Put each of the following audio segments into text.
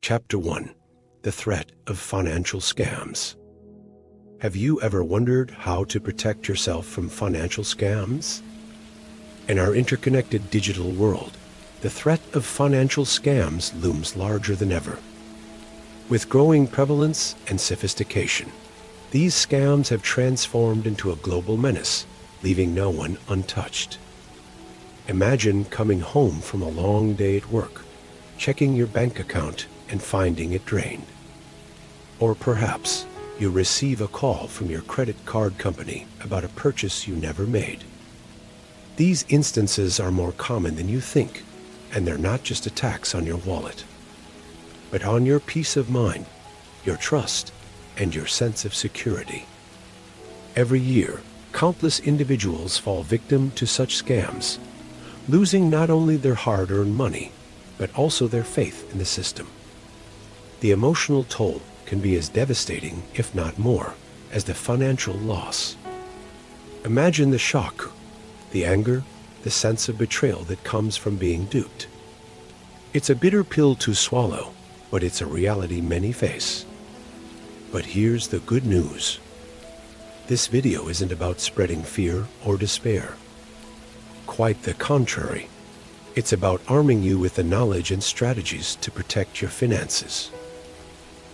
Chapter 1: The Threat of Financial Scams. Have you ever wondered how to protect yourself from financial scams? In our interconnected digital world, the threat of financial scams looms larger than ever. With growing prevalence and sophistication, these scams have transformed into a global menace, leaving no one untouched. Imagine coming home from a long day at work, checking your bank account and finding it drained. Or perhaps you receive a call from your credit card company about a purchase you never made. These instances are more common than you think, and they're not just attacks on your wallet, but on your peace of mind, your trust, and your sense of security. Every year, countless individuals fall victim to such scams, losing not only their hard-earned money, but also their faith in the system. The emotional toll can be as devastating, if not more, as the financial loss. Imagine the shock, the anger, the sense of betrayal that comes from being duped. It's a bitter pill to swallow, but it's a reality many face. But here's the good news. This video isn't about spreading fear or despair. Quite the contrary. It's about arming you with the knowledge and strategies to protect your finances.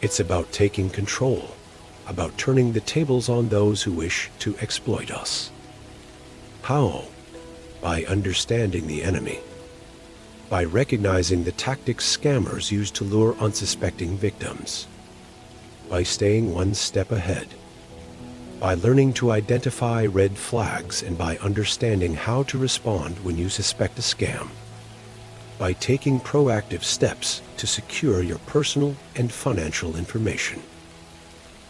It's about taking control, about turning the tables on those who wish to exploit us. How? By understanding the enemy. By recognizing the tactics scammers use to lure unsuspecting victims. By staying one step ahead. By learning to identify red flags and by understanding how to respond when you suspect a scam. By taking proactive steps to secure your personal and financial information.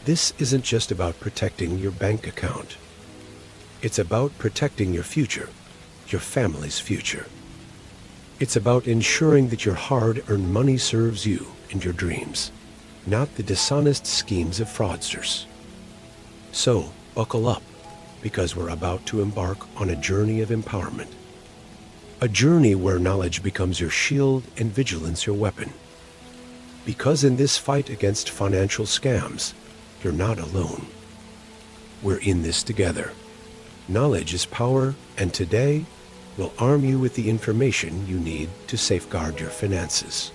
This isn't just about protecting your bank account. It's about protecting your future, your family's future. It's about ensuring that your hard-earned money serves you and your dreams, not the dishonest schemes of fraudsters. So, buckle up, because we're about to embark on a journey of empowerment. A journey where knowledge becomes your shield and vigilance your weapon. Because in this fight against financial scams, you're not alone. We're in this together. Knowledge is power, and today, we'll arm you with the information you need to safeguard your finances.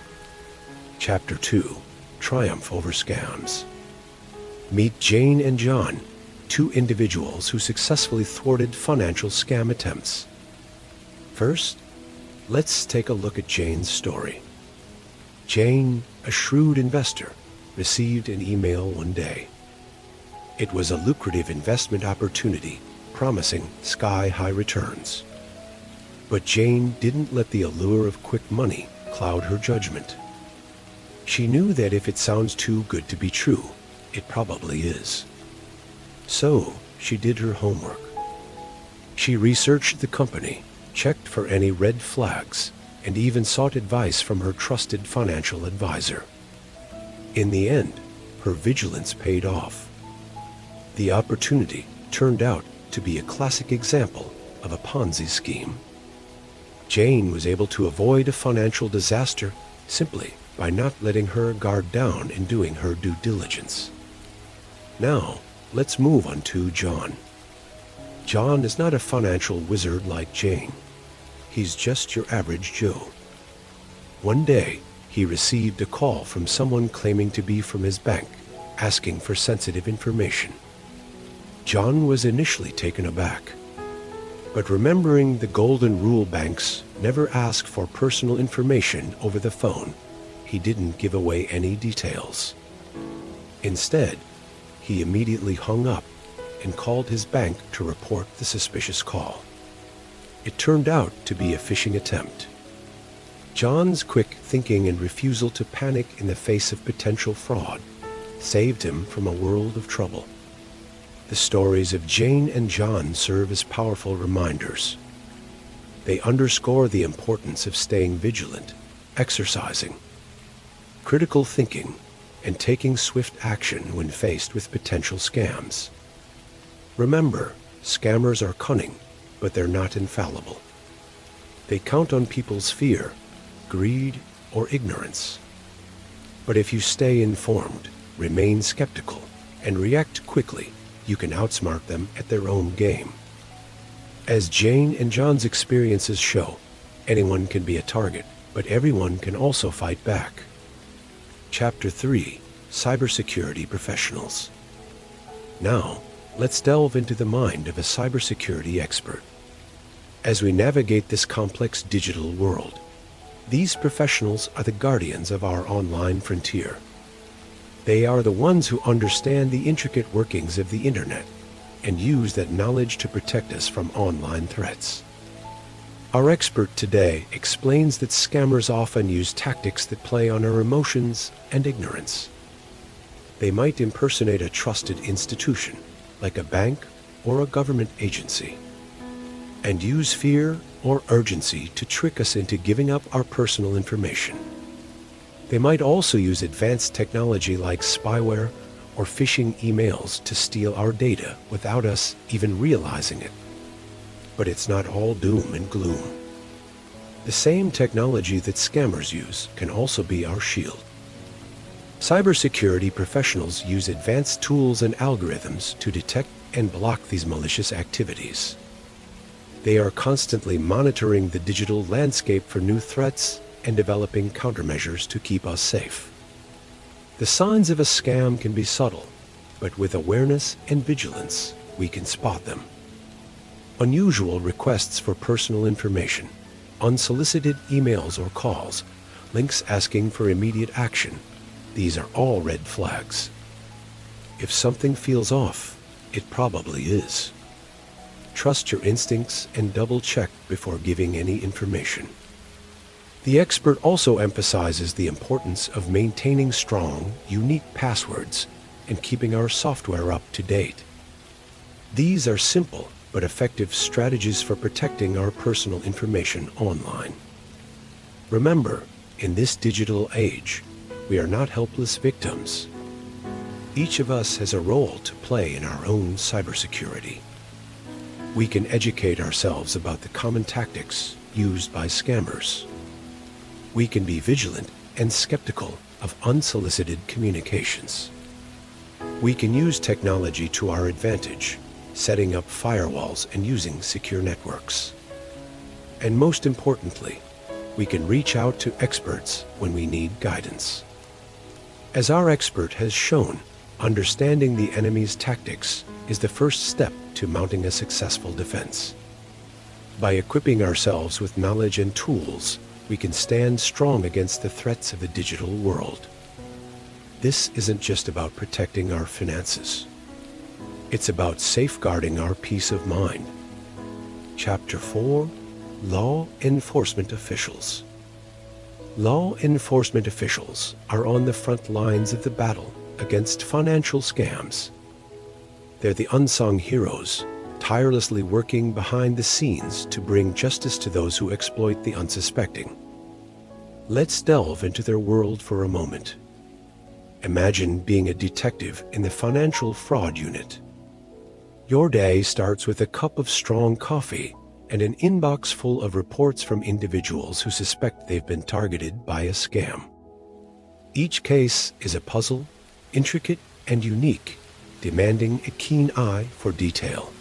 Chapter 2: Triumph over Scams. Meet Jane and John, two individuals who successfully thwarted financial scam attempts. First, let's take a look at Jane's story. Jane, a shrewd investor, received an email one day. It was a lucrative investment opportunity, promising sky-high returns. But Jane didn't let the allure of quick money cloud her judgment. She knew that if it sounds too good to be true, it probably is. So, she did her homework. She researched the company, checked for any red flags, and even sought advice from her trusted financial advisor. In the end, her vigilance paid off. The opportunity turned out to be a classic example of a Ponzi scheme. Jane was able to avoid a financial disaster simply by not letting her guard down and doing her due diligence. Now, let's move on to John. John is not a financial wizard like Jane. He's just your average Joe. One day, he received a call from someone claiming to be from his bank, asking for sensitive information. John was initially taken aback. But remembering the golden rule banks never ask for personal information over the phone, he didn't give away any details. Instead, he immediately hung up and called his bank to report the suspicious call. It turned out to be a phishing attempt. John's quick thinking and refusal to panic in the face of potential fraud saved him from a world of trouble. The stories of Jane and John serve as powerful reminders. They underscore the importance of staying vigilant, exercising critical thinking, and taking swift action when faced with potential scams. Remember, scammers are cunning, but they're not infallible. They count on people's fear, greed, or ignorance. But if you stay informed, remain skeptical, and react quickly, you can outsmart them at their own game. As Jane and John's experiences show, anyone can be a target, but everyone can also fight back. Chapter 3: Cybersecurity Professionals. Now, let's delve into the mind of a cybersecurity expert. As we navigate this complex digital world, these professionals are the guardians of our online frontier. They are the ones who understand the intricate workings of the internet and use that knowledge to protect us from online threats. Our expert today explains that scammers often use tactics that play on our emotions and ignorance. They might impersonate a trusted institution, like a bank or a government agency, and use fear or urgency to trick us into giving up our personal information. They might also use advanced technology like spyware or phishing emails to steal our data without us even realizing it. But it's not all doom and gloom. The same technology that scammers use can also be our shield. Cybersecurity professionals use advanced tools and algorithms to detect and block these malicious activities. They are constantly monitoring the digital landscape for new threats and developing countermeasures to keep us safe. The signs of a scam can be subtle, but with awareness and vigilance, we can spot them. Unusual requests for personal information, unsolicited emails or calls, links asking for immediate action, these are all red flags. If something feels off, it probably is. Trust your instincts and double-check before giving any information. The expert also emphasizes the importance of maintaining strong, unique passwords and keeping our software up to date. These are simple but effective strategies for protecting our personal information online. Remember, in this digital age, we are not helpless victims. Each of us has a role to play in our own cybersecurity. We can educate ourselves about the common tactics used by scammers. We can be vigilant and skeptical of unsolicited communications. We can use technology to our advantage, setting up firewalls and using secure networks. And most importantly, we can reach out to experts when we need guidance. As our expert has shown, understanding the enemy's tactics is the first step to mounting a successful defense. By equipping ourselves with knowledge and tools, we can stand strong against the threats of the digital world. This isn't just about protecting our finances. It's about safeguarding our peace of mind. Chapter 4: Law Enforcement Officials. Law enforcement officials are on the front lines of the battle against financial scams. They're the unsung heroes, tirelessly working behind the scenes to bring justice to those who exploit the unsuspecting. Let's delve into their world for a moment. Imagine being a detective in the financial fraud unit. Your day starts with a cup of strong coffee and an inbox full of reports from individuals who suspect they've been targeted by a scam. Each case is a puzzle, intricate and unique, demanding a keen eye for detail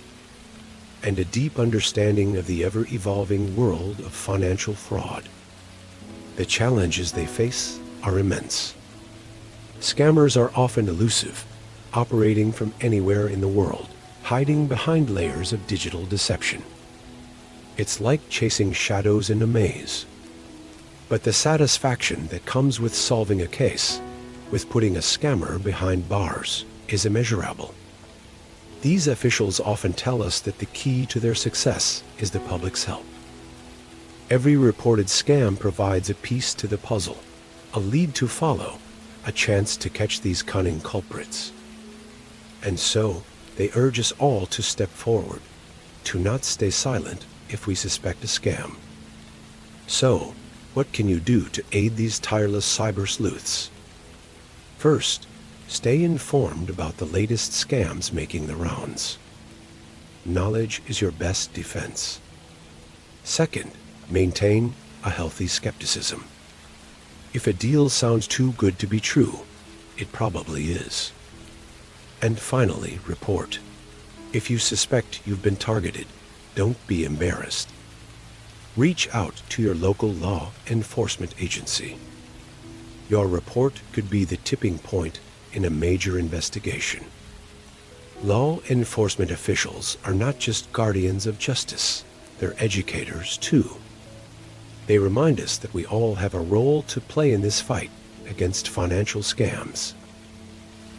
and a deep understanding of the ever-evolving world of financial fraud. The challenges they face are immense. Scammers are often elusive, operating from anywhere in the world, hiding behind layers of digital deception. It's like chasing shadows in a maze. But the satisfaction that comes with solving a case, with putting a scammer behind bars, is immeasurable. These officials often tell us that the key to their success is the public's help. Every reported scam provides a piece to the puzzle, a lead to follow, a chance to catch these cunning culprits. And so, they urge us all to step forward, to not stay silent if we suspect a scam. So, what can you do to aid these tireless cyber sleuths? First, stay informed about the latest scams making the rounds. Knowledge is your best defense. Second, maintain a healthy skepticism. If a deal sounds too good to be true, it probably is. And finally, report. If you suspect you've been targeted, don't be embarrassed. Reach out to your local law enforcement agency. Your report could be the tipping point in a major investigation. Law enforcement officials are not just guardians of justice, they're educators too. They remind us that we all have a role to play in this fight against financial scams.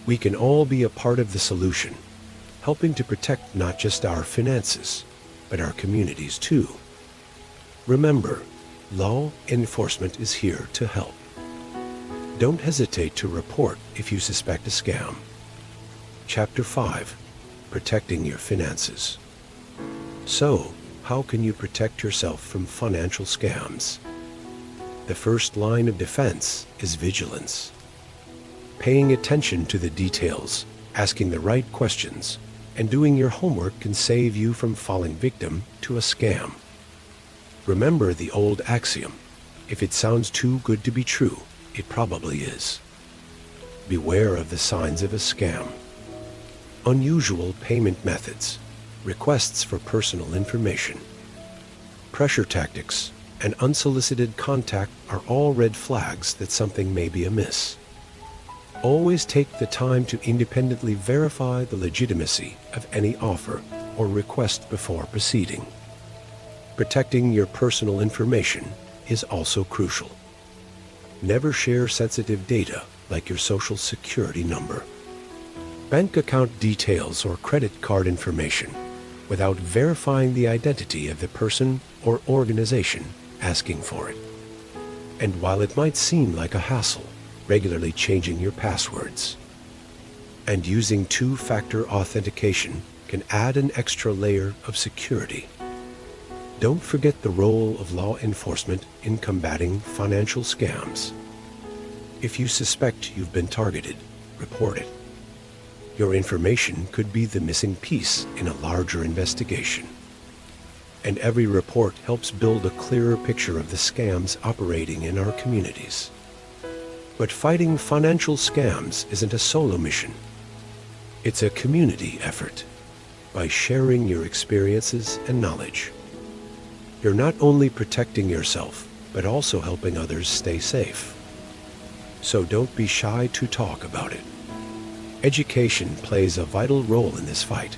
We can all be a part of the solution, helping to protect not just our finances, but our communities too. Remember, law enforcement is here to help. Don't hesitate to report if you suspect a scam. Chapter 5. Protecting your finances. So, how can you protect yourself from financial scams? The first line of defense is vigilance. Paying attention to the details, asking the right questions, and doing your homework can save you from falling victim to a scam. Remember the old axiom, if it sounds too good to be true, it probably is. Beware of the signs of a scam. Unusual payment methods, requests for personal information, pressure tactics, and unsolicited contact are all red flags that something may be amiss. Always take the time to independently verify the legitimacy of any offer or request before proceeding. Protecting your personal information is also crucial. Never share sensitive data like your social security number, bank account details, or credit card information without verifying the identity of the person or organization asking for it. And while it might seem like a hassle, regularly changing your passwords and using two-factor authentication can add an extra layer of security. Don't forget the role of law enforcement in combating financial scams. If you suspect you've been targeted, report it. Your information could be the missing piece in a larger investigation. And every report helps build a clearer picture of the scams operating in our communities. But fighting financial scams isn't a solo mission. It's a community effort. By sharing your experiences and knowledge, you're not only protecting yourself, but also helping others stay safe. So don't be shy to talk about it. Education plays a vital role in this fight.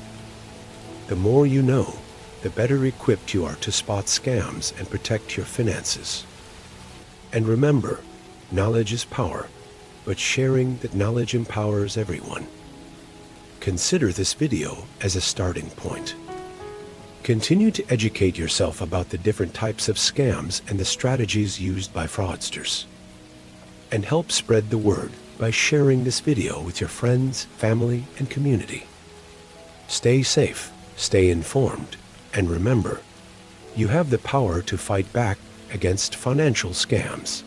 The more you know, the better equipped you are to spot scams and protect your finances. And remember, knowledge is power, but sharing that knowledge empowers everyone. Consider this video as a starting point. Continue to educate yourself about the different types of scams and the strategies used by fraudsters. And help spread the word by sharing this video with your friends, family, and community. Stay safe, stay informed, and remember, you have the power to fight back against financial scams.